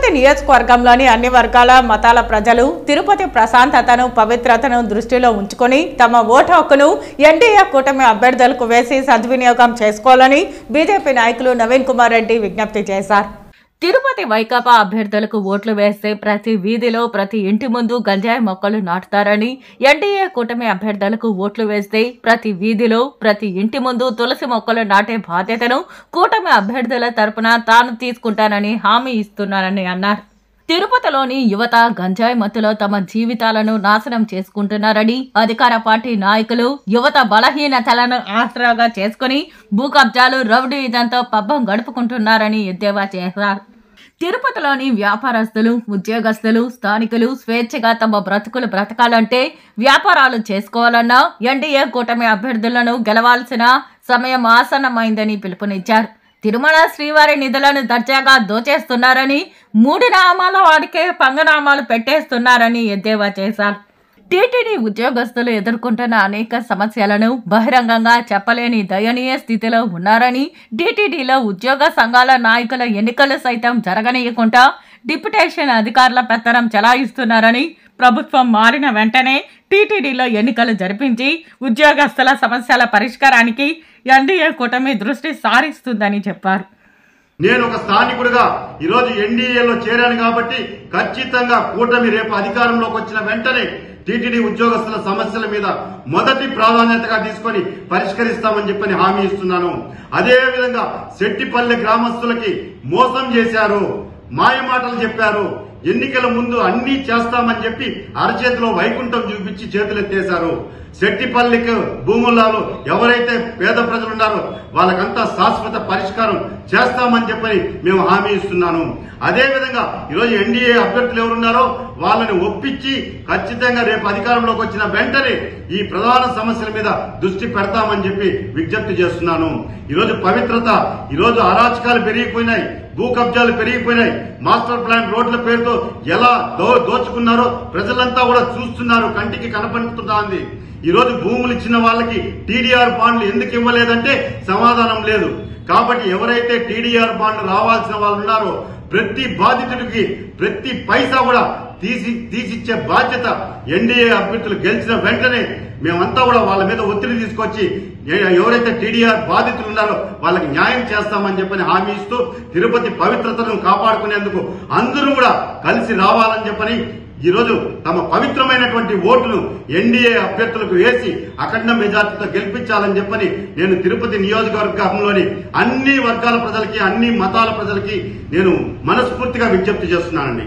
తిరుపతి నియోజకవర్గంలోని అన్ని వర్గాల మతాల ప్రజలు తిరుపతి ప్రశాంతతను పవిత్రతను దృష్టిలో ఉంచుకొని తమ ఓటు హక్కును ఎన్డీఏ కూటమి అభ్యర్థులకు వేసి సద్వినియోగం చేసుకోవాలని బీజేపీ నాయకులు నవీన్ కుమార్ రెడ్డి విజ్ఞప్తి చేశారు. తిరుపతి వైకాపా అభ్యర్థులకు ఓట్లు వేస్తే ప్రతి వీధిలో ప్రతి ఇంటి ముందు గంజాయి మొక్కలు నాటుతారని, ఎన్డీఏ కూటమి అభ్యర్థులకు ఓట్లు వేస్తే ప్రతి వీధిలో ప్రతి ఇంటి ముందు తులసి మొక్కలు నాటే బాధ్యతను కూటమి అభ్యర్థుల తరపున తాను తీసుకుంటానని హామీ ఇస్తున్నానని అన్నారు. తిరుపతిలోని యువత గంజాయి మత్తులో తమ జీవితాలను నాశనం చేసుకుంటున్నారని, అధికార పార్టీ నాయకులు యువత బలహీనతలను ఆసరాగా చేసుకుని భూ కబ్జాలు రౌడీజంతో పబ్బం గడుపుకుంటున్నారని ఎద్దేవా చేశారు. తిరుపతిలోని వ్యాపారస్తులు, ఉద్యోగస్తులు, స్థానికులు స్వేచ్ఛగా తమ బ్రతుకులు బ్రతకాలంటే వ్యాపారాలు చేసుకోవాలన్నా ఎన్డీఏ కూటమి అభ్యర్థులను గెలవాల్సిన సమయం ఆసన్నమైందని పిలుపునిచ్చారు. తిరుమల శ్రీవారి నిధులను దర్జాగా దోచేస్తున్నారని, 3 నామాల వాడికే పంగనామాలు పెట్టేస్తున్నారని ఎద్దేవా చేశారు. టీటీడీ ఉద్యోగస్తులు ఎదుర్కొంటున్న అనేక సమస్యలను బహిరంగంగా చెప్పలేని దయనీయ స్థితిలో ఉన్నారని, టీటీడీలో ఉద్యోగ సంఘాల నాయకుల ఎన్నికలు సైతం జరగనీయకుండా డిప్యుటేషన్ అధికారుల పెత్తనం చెలాయిస్తున్నారని, ప్రభుత్వం మారిన వెంటనే టీటీడీలో ఎన్నికలు జరిపించి ఉద్యోగస్తుల సమస్యల పరిష్కారానికి ఎన్డీఏ కూటమి దృష్టి సారిస్తుందని చెప్పారు. నేను ఒక స్థానికుడిగా ఈరోజు ఎన్డీఏలో చేరాను కాబట్టి ఖచ్చితంగా కూటమి రేపు అధికారంలోకి వచ్చిన వెంటనే టీటీడీ ఉద్యోగస్తుల సమస్యల మీద మొదటి ప్రాధాన్యతగా తీసుకొని పరిష్కరిస్తామని చెప్పని హామీ ఇస్తున్నాను. అదేవిధంగా శెట్టిపల్లె గ్రామస్తులకి మోసం చేశారు, మాయమాటలు చెప్పారు, ఎన్నికల ముందు అన్ని చేస్తామని చెప్పి అరచేతిలో వైకుంఠం చూపించి చేతులెత్తేశారు. శెట్టిపల్లికి భూములలో ఎవరైతే పేద ప్రజలు ఉన్నారో వాళ్ళకంతా శాశ్వత పరిష్కారం చేస్తామని చెప్పని మేము హామీ ఇస్తున్నాను. అదేవిధంగా ఈరోజు ఎన్డీఏ అభ్యర్థులు ఎవరున్నారో వాళ్ళని ఒప్పించి ఖచ్చితంగా రేపు అధికారంలోకి వచ్చిన వెంటనే ఈ ప్రధాన సమస్యల మీద దృష్టి పెడతామని చెప్పి విజ్ఞప్తి చేస్తున్నాను. ఈరోజు పవిత్రత, ఈరోజు అరాచకాలు పెరిగిపోయినాయి, భూ కబ్జాలు పెరిగిపోయినాయి, మాస్టర్ ప్లాన్ రోడ్ల పేరుతో ఎలా దోచుకున్నారో ప్రజలంతా కూడా చూస్తున్నారు, కంటికి కనపడుతుంది. ఈరోజు భూములు ఇచ్చిన వాళ్ళకి టీడీఆర్ బాండ్లు ఎందుకు ఇవ్వలేదంటే సమాధానం లేదు. కాబట్టి ఎవరైతే టీడీఆర్ బాండ్లు రావాల్సిన వాళ్ళు ఉన్నారో ప్రతి బాధితుడికి ప్రతి పైసా కూడా తీసిచ్చే బాధ్యత ఎన్డీఏ అభ్యర్థులు గెలిచిన వెంటనే మేమంతా కూడా వాళ్ళ మీద ఒత్తిడి తీసుకొచ్చి ఎవరైతే టీడీఆర్ బాధితులు ఉన్నారో వాళ్ళకి న్యాయం చేస్తామని చెప్పని హామీ ఇస్తూ తిరుపతి పవిత్రతను కాపాడుకునేందుకు అందరూ కూడా కలిసి రావాలని చెప్పని ఈరోజు తమ పవిత్రమైనటువంటి ఓటును ఎన్డీఏ అభ్యర్థులకు వేసి అఖండ మెజార్టీతో గెలిపించాలని చెప్పని నేను తిరుపతి నియోజకవర్గంలోని అన్ని వర్గాల ప్రజలకి, అన్ని మతాల ప్రజలకి నేను మనస్ఫూర్తిగా విజ్ఞప్తి చేస్తున్నానండి.